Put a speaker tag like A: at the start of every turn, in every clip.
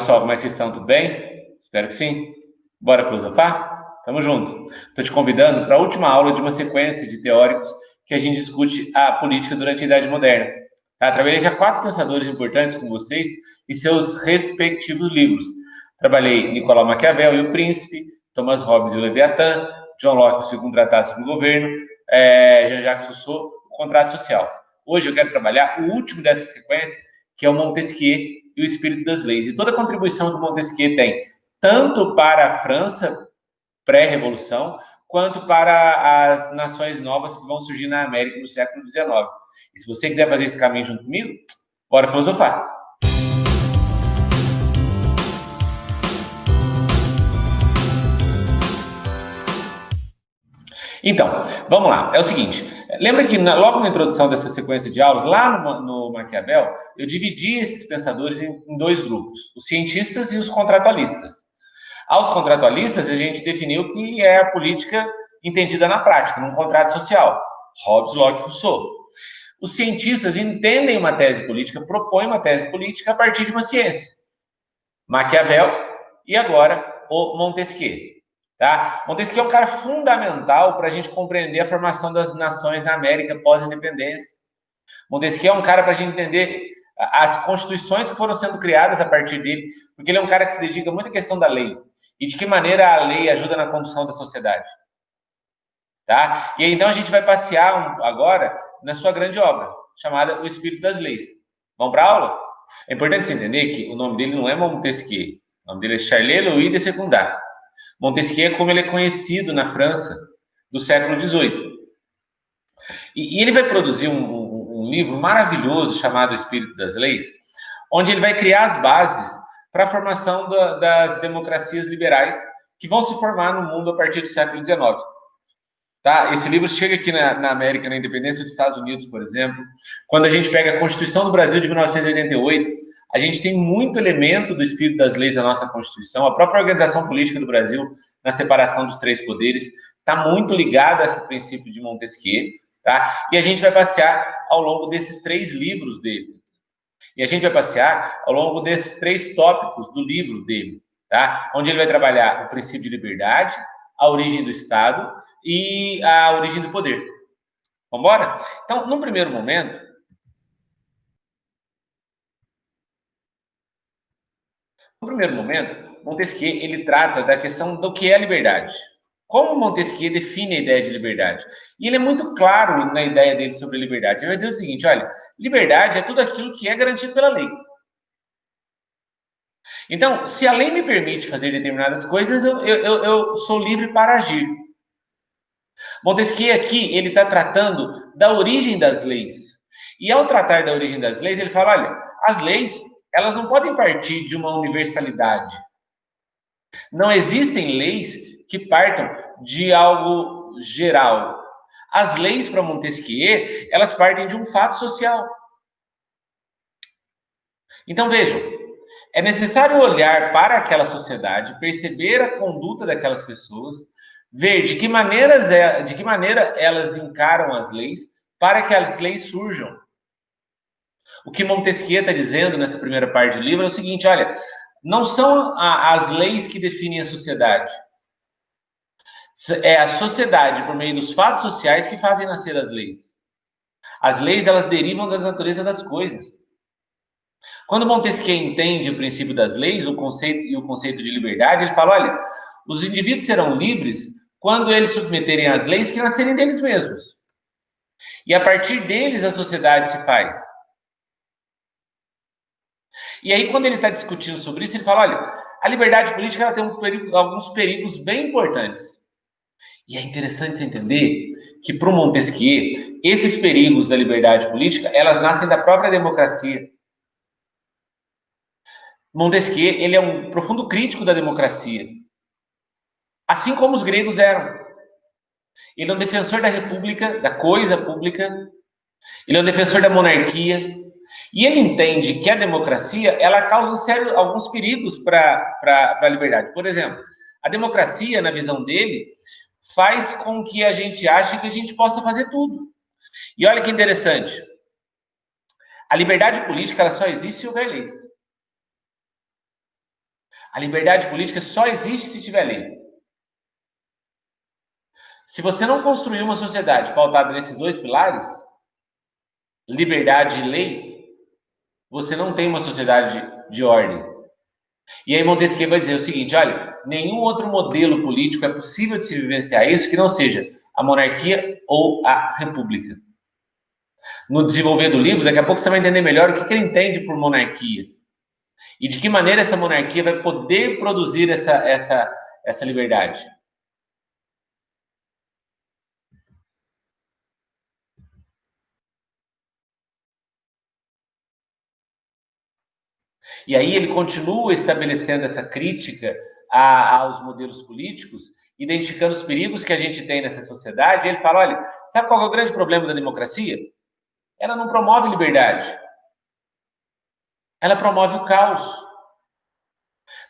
A: pessoal, como é que vocês estão? Tudo bem? Espero que sim. Bora filosofar? Tamo junto. Estou te convidando para a última aula de uma sequência de teóricos que a gente discute a política durante a Idade Moderna. Tá? Trabalhei já 4 pensadores importantes com vocês e seus respectivos livros. Trabalhei Nicolau Maquiavel e o Príncipe, Thomas Hobbes e o Leviatã, John Locke, o Segundo Tratado sobre o Governo, Jean-Jacques Rousseau, o Contrato Social. Hoje eu quero trabalhar o último dessa sequência, que é o Montesquieu e o Espírito das Leis. E toda a contribuição que Montesquieu tem, tanto para a França pré-revolução, quanto para as nações novas que vão surgir na América no século XIX. E se você quiser fazer esse caminho junto comigo, bora filosofar. Então, vamos lá. É o seguinte, lembra que logo na introdução dessa sequência de aulas, lá no Maquiavel, eu dividi esses pensadores em 2 grupos, os cientistas e os contratualistas. Aos contratualistas, a gente definiu que é a política entendida na prática, num contrato social. Hobbes, Locke, Rousseau. Os cientistas entendem uma tese política, propõem uma tese política a partir de uma ciência. Maquiavel e agora o Montesquieu. Tá? Montesquieu é um cara fundamental para a gente compreender a formação das nações na América pós-independência. Montesquieu é um cara para a gente entender as constituições que foram sendo criadas a partir dele, porque ele é um cara que se dedica muito à questão da lei e de que maneira a lei ajuda na condução da sociedade. Tá? E aí, então a gente vai passear agora na sua grande obra, chamada O Espírito das Leis. Vamos para a aula? É importante você entender que o nome dele não é Montesquieu, o nome dele é Charles Louis de Secondat. Montesquieu é como ele é conhecido na França do século XVIII. E ele vai produzir um livro maravilhoso chamado O Espírito das Leis, onde ele vai criar as bases para a formação das democracias liberais que vão se formar no mundo a partir do século XIX. Tá? Esse livro chega aqui na América, na independência dos Estados Unidos, por exemplo. Quando a gente pega a Constituição do Brasil de 1988, a gente tem muito elemento do espírito das leis da nossa Constituição. A própria organização política do Brasil, na separação dos 3 poderes, está muito ligada a esse princípio de Montesquieu. Tá? E a gente vai passear ao longo desses 3 livros dele. E a gente vai passear ao longo desses 3 tópicos do livro dele, tá? Onde ele vai trabalhar o princípio de liberdade, a origem do Estado e a origem do poder. Vamos embora? Então, num primeiro momento, Montesquieu ele trata da questão do que é a liberdade. Como Montesquieu define a ideia de liberdade? E ele é muito claro na ideia dele sobre liberdade. Ele vai dizer o seguinte, olha, liberdade é tudo aquilo que é garantido pela lei. Então, se a lei me permite fazer determinadas coisas, eu sou livre para agir. Montesquieu aqui, ele está tratando da origem das leis. E ao tratar da origem das leis, ele fala, olha, as leis, elas não podem partir de uma universalidade. Não existem leis que partam de algo geral. As leis para Montesquieu, elas partem de um fato social. Então, vejam, é necessário olhar para aquela sociedade, perceber a conduta daquelas pessoas, ver de que maneira elas encaram as leis para que as leis surjam. O que Montesquieu está dizendo nessa primeira parte do livro é o seguinte, olha, não são as leis que definem a sociedade. É a sociedade, por meio dos fatos sociais, que fazem nascer as leis. As leis, elas derivam da natureza das coisas. Quando Montesquieu entende o princípio das leis, o conceito de liberdade, ele fala, olha, os indivíduos serão livres quando eles submeterem às leis que nascerem deles mesmos. E a partir deles a sociedade se faz. E aí, quando ele está discutindo sobre isso, ele fala, olha, a liberdade política ela tem alguns perigos bem importantes. E é interessante entender que, para o Montesquieu, esses perigos da liberdade política, elas nascem da própria democracia. Montesquieu, ele é um profundo crítico da democracia. Assim como os gregos eram. Ele é um defensor da república, da coisa pública. Ele é um defensor da monarquia. E ele entende que a democracia, ela causa alguns perigos para a liberdade. Por exemplo, a democracia, na visão dele, faz com que a gente ache que a gente possa fazer tudo. E olha que interessante. A liberdade política, ela só existe se houver leis. A liberdade política só existe se tiver lei. Se você não construir uma sociedade pautada nesses dois pilares, liberdade e lei, você não tem uma sociedade de ordem. E aí Montesquieu vai dizer o seguinte, olha, nenhum outro modelo político é possível de se vivenciar isso que não seja a monarquia ou a república. No desenvolver do livro, daqui a pouco você vai entender melhor o que ele entende por monarquia. E de que maneira essa monarquia vai poder produzir essa liberdade. E aí ele continua estabelecendo essa crítica aos modelos políticos, identificando os perigos que a gente tem nessa sociedade. E ele fala, olha, sabe qual é o grande problema da democracia? Ela não promove liberdade. Ela promove o caos.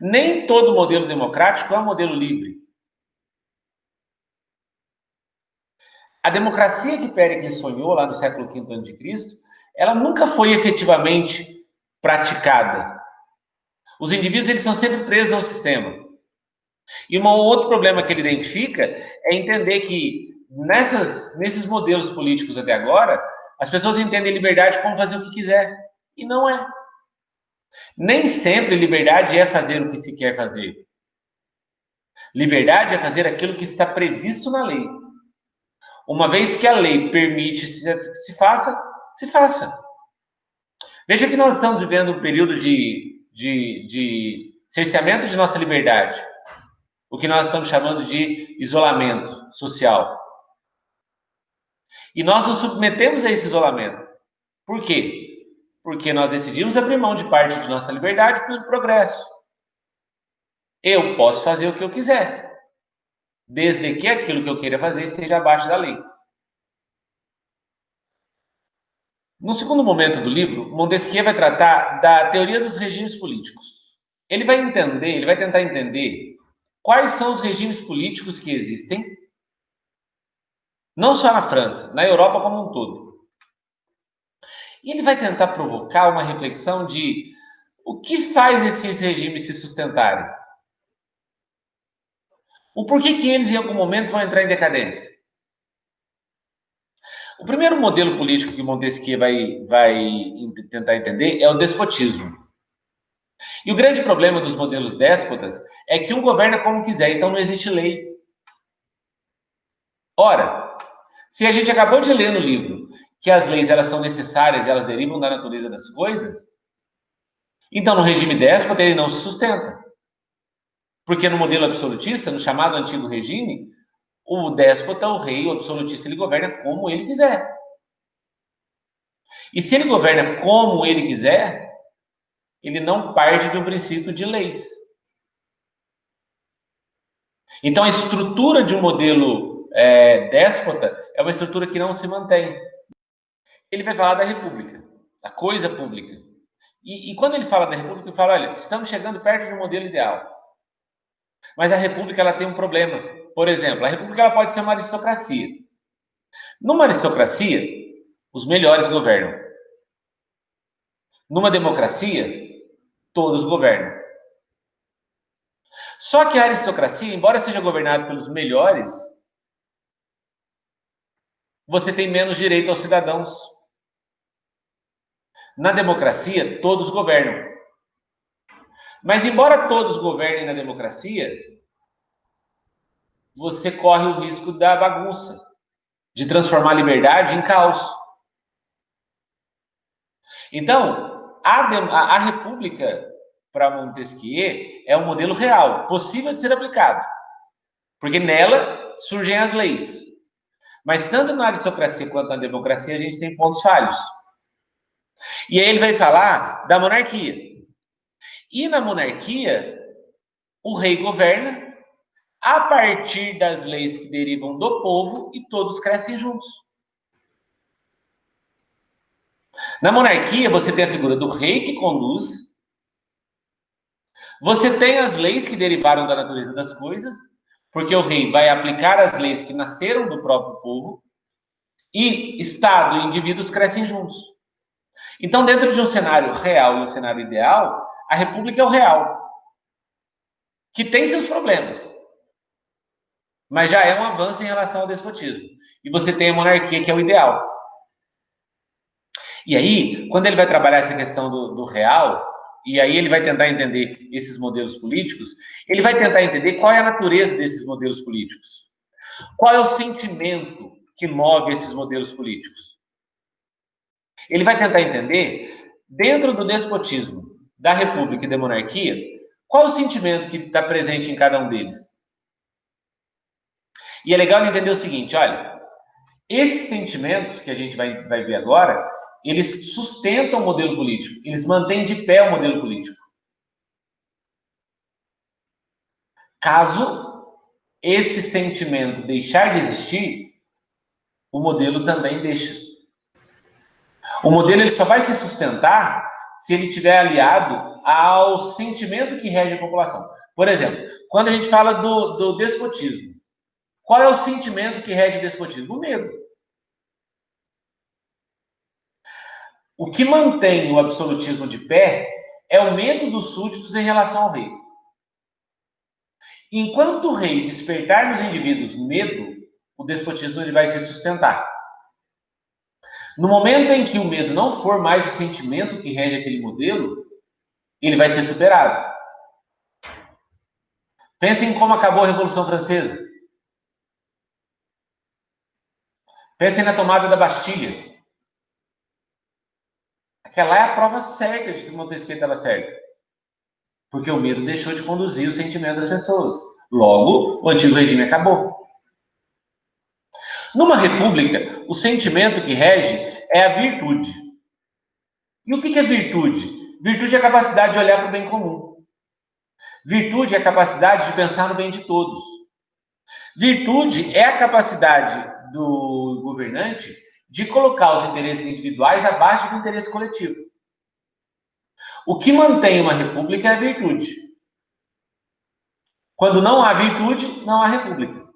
A: Nem todo modelo democrático é um modelo livre. A democracia que Péricles sonhou lá no século V a.C., ela nunca foi efetivamente praticada. Os indivíduos eles são sempre presos ao sistema. E um outro problema que ele identifica é entender que nesses modelos políticos até agora, as pessoas entendem liberdade como fazer o que quiser. E não é. Nem sempre liberdade é fazer o que se quer fazer. Liberdade é fazer aquilo que está previsto na lei. Uma vez que a lei permite se faça, se faça. Veja que nós estamos vivendo um período de cerceamento de nossa liberdade. O que nós estamos chamando de isolamento social. E nós nos submetemos a esse isolamento. Por quê? Porque nós decidimos abrir mão de parte de nossa liberdade pelo progresso. Eu posso fazer o que eu quiser, desde que aquilo que eu queira fazer esteja abaixo da lei. No segundo momento do livro, Montesquieu vai tratar da teoria dos regimes políticos. Ele vai tentar entender quais são os regimes políticos que existem, não só na França, na Europa como um todo. E ele vai tentar provocar uma reflexão de o que faz esses regimes se sustentarem. O porquê que eles, em algum momento, vão entrar em decadência. O primeiro modelo político que Montesquieu vai tentar entender é o despotismo. E o grande problema dos modelos déspotas é que um governa como quiser, então não existe lei. Ora, se a gente acabou de ler no livro que as leis elas são necessárias, elas derivam da natureza das coisas, então no regime déspota ele não se sustenta. Porque no modelo absolutista, no chamado antigo regime, o déspota, o rei, o absolutista, ele governa como ele quiser. E se ele governa como ele quiser, ele não parte de um princípio de leis. Então, a estrutura de um modelo déspota é uma estrutura que não se mantém. Ele vai falar da república, da coisa pública. E quando ele fala da república, ele fala, olha, estamos chegando perto de um modelo ideal. Mas a república ela tem um problema. Por exemplo, a república ela pode ser uma aristocracia. Numa aristocracia, os melhores governam. Numa democracia, todos governam. Só que a aristocracia, embora seja governada pelos melhores, você tem menos direito aos cidadãos. Na democracia, todos governam. Mas embora todos governem na democracia, você corre o risco da bagunça, de transformar a liberdade em caos. Então, a república, para Montesquieu, é um modelo real, possível de ser aplicado. Porque nela surgem as leis. Mas tanto na aristocracia quanto na democracia, a gente tem pontos falhos. E aí ele vai falar da monarquia. E na monarquia, o rei governa a partir das leis que derivam do povo e todos crescem juntos. Na monarquia, você tem a figura do rei que conduz, você tem as leis que derivaram da natureza das coisas, porque o rei vai aplicar as leis que nasceram do próprio povo, e Estado e indivíduos crescem juntos. Então, dentro de um cenário real e um cenário ideal, a república é o real. que tem seus problemas, mas já é um avanço em relação ao despotismo. E você tem a monarquia, que é o ideal. E aí, quando ele vai trabalhar essa questão do real, e aí ele vai tentar entender esses modelos políticos, ele vai tentar entender qual é a natureza desses modelos políticos. Qual é o sentimento que move esses modelos políticos? Ele vai tentar entender, dentro do despotismo, da república e da monarquia, qual é o sentimento que está presente em cada um deles. E é legal entender o seguinte, olha, esses sentimentos que a gente vai ver agora, eles sustentam o modelo político, eles mantêm de pé o modelo político. Caso esse sentimento deixar de existir, o modelo também deixa. O modelo ele só vai se sustentar se ele estiver aliado ao sentimento que rege a população. Por exemplo, quando a gente fala do despotismo, qual é o sentimento que rege o despotismo? O medo. O que mantém o absolutismo de pé é o medo dos súditos em relação ao rei. Enquanto o rei despertar nos indivíduos medo, o despotismo ele vai se sustentar. No momento em que o medo não for mais o sentimento que rege aquele modelo, ele vai ser superado. Pensem em como acabou a Revolução Francesa. Pensem na tomada da Bastilha. Aquela é a prova certa de que Montesquieu estava certo. Porque o medo deixou de conduzir o sentimento das pessoas. Logo, o antigo regime acabou. Numa república, o sentimento que rege é a virtude. E o que é virtude? Virtude é a capacidade de olhar para o bem comum. Virtude é a capacidade de pensar no bem de todos. Virtude é a capacidade do governante de colocar os interesses individuais abaixo do interesse coletivo. O que mantém uma república é a virtude. Quando não há virtude, não há república.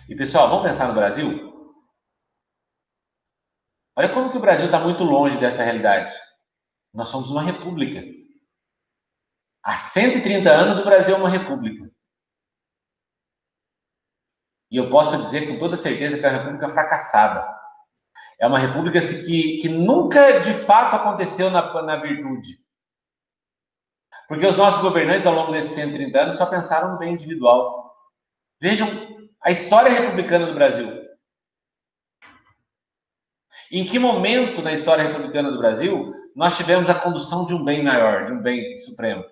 A: E pessoal, vamos pensar no Brasil? Olha como que o Brasil está muito longe dessa realidade. Nós somos uma república. Há 130 anos o Brasil é uma república. E eu posso dizer com toda certeza que é uma república fracassada. É uma república que nunca de fato aconteceu na virtude. Porque os nossos governantes, ao longo desses 130 anos, só pensaram no bem individual. Vejam a história republicana do Brasil. Em que momento na história republicana do Brasil nós tivemos a condução de um bem maior, de um bem supremo?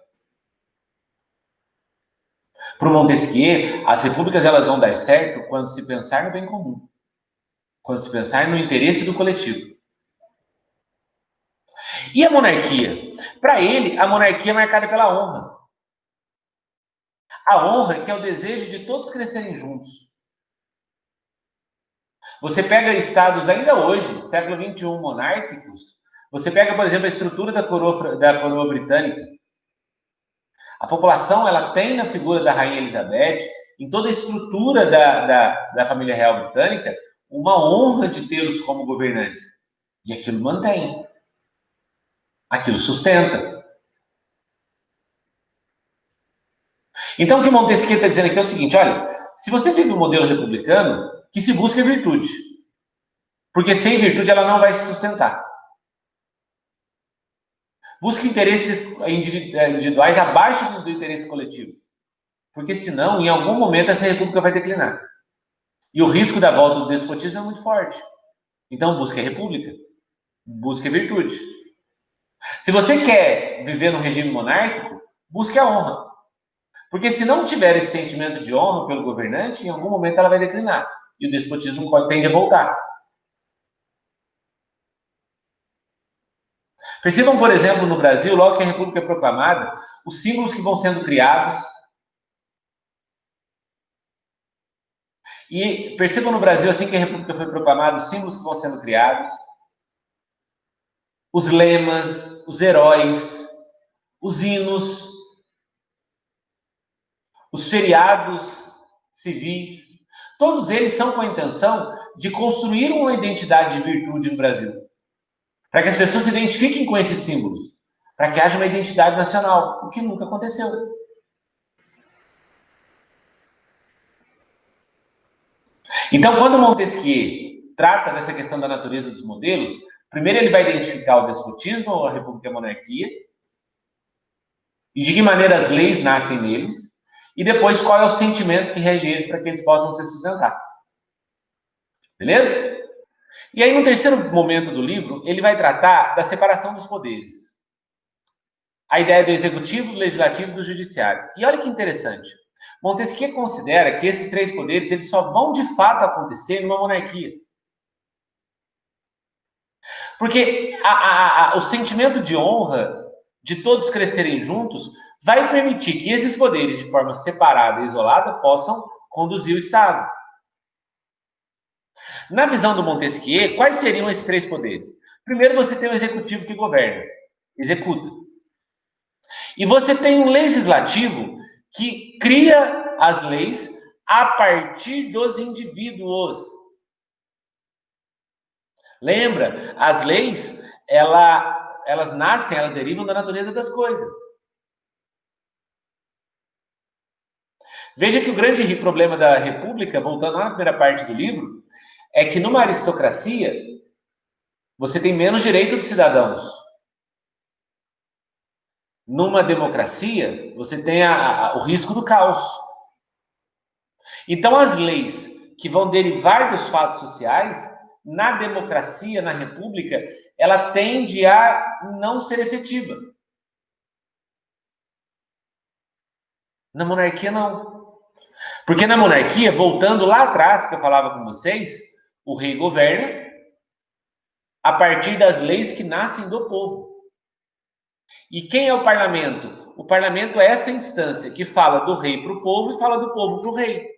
A: Para o Montesquieu, as repúblicas elas vão dar certo quando se pensar no bem comum, quando se pensar no interesse do coletivo. E a monarquia? Para ele, a monarquia é marcada pela honra. A honra que é o desejo de todos crescerem juntos. Você pega estados ainda hoje, século XXI, monárquicos, você pega, por exemplo, a estrutura da coroa britânica. A população ela tem na figura da Rainha Elizabeth, em toda a estrutura da família real britânica, uma honra de tê-los como governantes. E aquilo mantém. Aquilo sustenta. Então, o que Montesquieu está dizendo aqui é o seguinte, olha, se você vive um modelo republicano, que se busque a virtude. Porque sem virtude ela não vai se sustentar. Busque interesses individuais abaixo do interesse coletivo. Porque senão, em algum momento, essa república vai declinar. E o risco da volta do despotismo é muito forte. Então, busque a república. Busque a virtude. Se você quer viver no regime monárquico, busque a honra. Porque se não tiver esse sentimento de honra pelo governante, em algum momento ela vai declinar. E o despotismo tende a voltar. Percebam, por exemplo, no Brasil, logo que a República é proclamada, os símbolos que vão sendo criados. E percebam no Brasil, assim que a República foi proclamada, os símbolos que vão sendo criados, os lemas, os heróis, os hinos, os feriados civis, todos eles são com a intenção de construir uma identidade de virtude no Brasil. Para que as pessoas se identifiquem com esses símbolos. Para que haja uma identidade nacional, o que nunca aconteceu. Então, quando Montesquieu trata dessa questão da natureza dos modelos, primeiro ele vai identificar o despotismo ou a república e a monarquia, e de que maneira as leis nascem neles, e depois qual é o sentimento que rege eles para que eles possam se sustentar. Beleza? E aí, no terceiro momento do livro, ele vai tratar da separação dos poderes. A ideia do executivo, do legislativo e do judiciário. E olha que interessante. Montesquieu considera que esses três poderes eles só vão de fato acontecer numa monarquia. Porque o sentimento de honra de todos crescerem juntos vai permitir que esses poderes, de forma separada e isolada, possam conduzir o Estado. Na visão do Montesquieu, quais seriam esses três poderes? Primeiro, você tem o executivo que governa, executa. E você tem um legislativo que cria as leis a partir dos indivíduos. Lembra, as leis, elas nascem, elas derivam da natureza das coisas. Veja que o grande problema da República, voltando lá na primeira parte do livro, é que numa aristocracia, você tem menos direito dos cidadãos. Numa democracia, você tem o risco do caos. Então, as leis que vão derivar dos fatos sociais, na democracia, na república, ela tende a não ser efetiva. Na monarquia, não. Porque na monarquia, voltando lá atrás, que eu falava com vocês, o rei governa a partir das leis que nascem do povo. E quem é o parlamento? O parlamento é essa instância que fala do rei para o povo e fala do povo para o rei.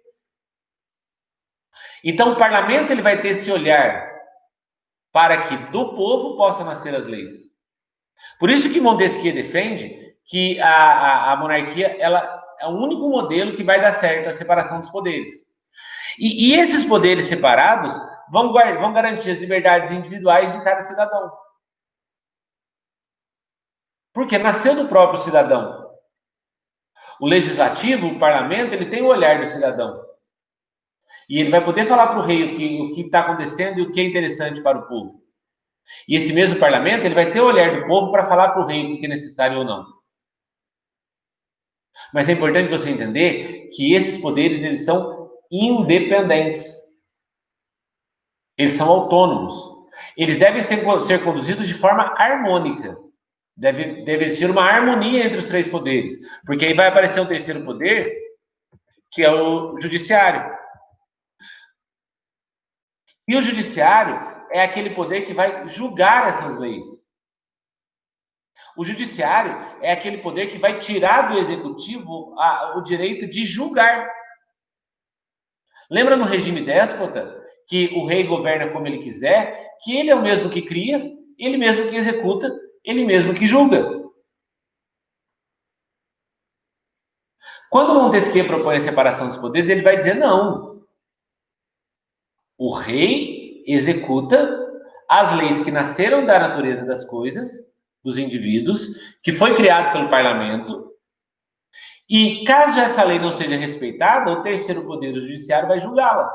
A: Então, o parlamento ele vai ter esse olhar para que do povo possam nascer as leis. Por isso que Montesquieu defende que a monarquia ela é o único modelo que vai dar certo a separação dos poderes. E esses poderes separados vão garantir as liberdades individuais de cada cidadão. Porque nasceu do próprio cidadão. O legislativo, o parlamento, ele tem o olhar do cidadão. E ele vai poder falar para o rei o que está acontecendo e o que é interessante para o povo. E esse mesmo parlamento, ele vai ter o olhar do povo para falar para o rei o que é necessário ou não. Mas é importante você entender que esses poderes, eles são independentes. Eles são autônomos. Eles devem ser conduzidos de forma harmônica. Deve ser uma harmonia entre os três poderes. Porque aí vai aparecer um terceiro poder, que é o judiciário. E o judiciário é aquele poder que vai julgar essas leis. O judiciário é aquele poder que vai tirar do executivo o direito de julgar. Lembra no regime déspota que o rei governa como ele quiser, que ele é o mesmo que cria, ele mesmo que executa, ele mesmo que julga. Quando Montesquieu propõe a separação dos poderes, ele vai dizer não. O rei executa as leis que nasceram da natureza das coisas, dos indivíduos, que foi criado pelo parlamento, e caso essa lei não seja respeitada, o terceiro poder, o judiciário, vai julgá-la.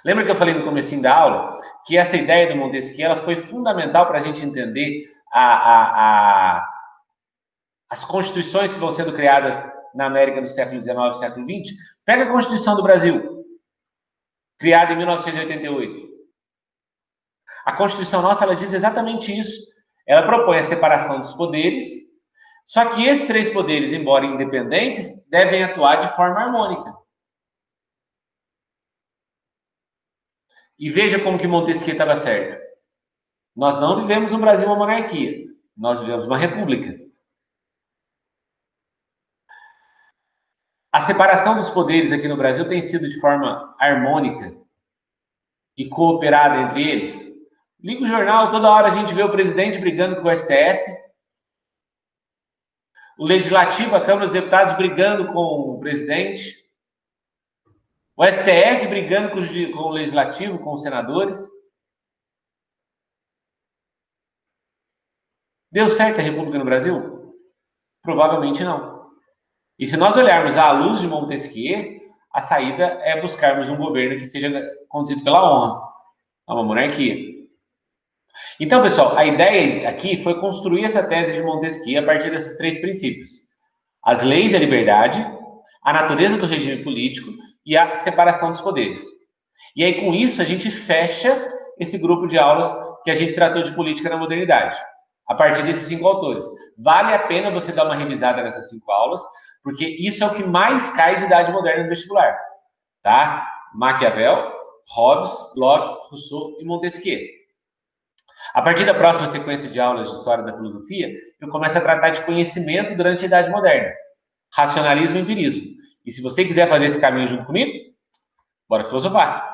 A: Lembra que eu falei no comecinho da aula que essa ideia do Montesquieu ela foi fundamental para a gente entender as constituições que vão sendo criadas na América no século XIX e século XX? Pega a Constituição do Brasil, criada em 1988. A Constituição nossa, ela diz exatamente isso. Ela propõe a separação dos poderes, só que esses três poderes, embora independentes, devem atuar de forma harmônica. E veja como que Montesquieu estava certo. Nós não vivemos no Brasil uma monarquia, nós vivemos uma república. A separação dos poderes aqui no Brasil tem sido de forma harmônica e cooperada entre eles. Liga o jornal, toda hora a gente vê o presidente brigando com o STF, o Legislativo, a Câmara dos Deputados, brigando com o presidente, o STF brigando com o Legislativo, com os senadores. Deu certo a República no Brasil? Provavelmente não. E se nós olharmos à luz de Montesquieu, a saída é buscarmos um governo que seja conduzido pela honra, uma monarquia. Então, pessoal, a ideia aqui foi construir essa tese de Montesquieu a partir desses três princípios: as leis e a liberdade, a natureza do regime político e a separação dos poderes. E aí, com isso, a gente fecha esse grupo de aulas que a gente tratou de política na modernidade, a partir desses 5 autores. Vale a pena você dar uma revisada nessas 5 aulas, porque isso é o que mais cai de idade moderna no vestibular, tá? Maquiavel, Hobbes, Locke, Rousseau e Montesquieu. A partir da próxima sequência de aulas de História da Filosofia, eu começo a tratar de conhecimento durante a Idade Moderna, racionalismo e empirismo. E se você quiser fazer esse caminho junto comigo, bora filosofar!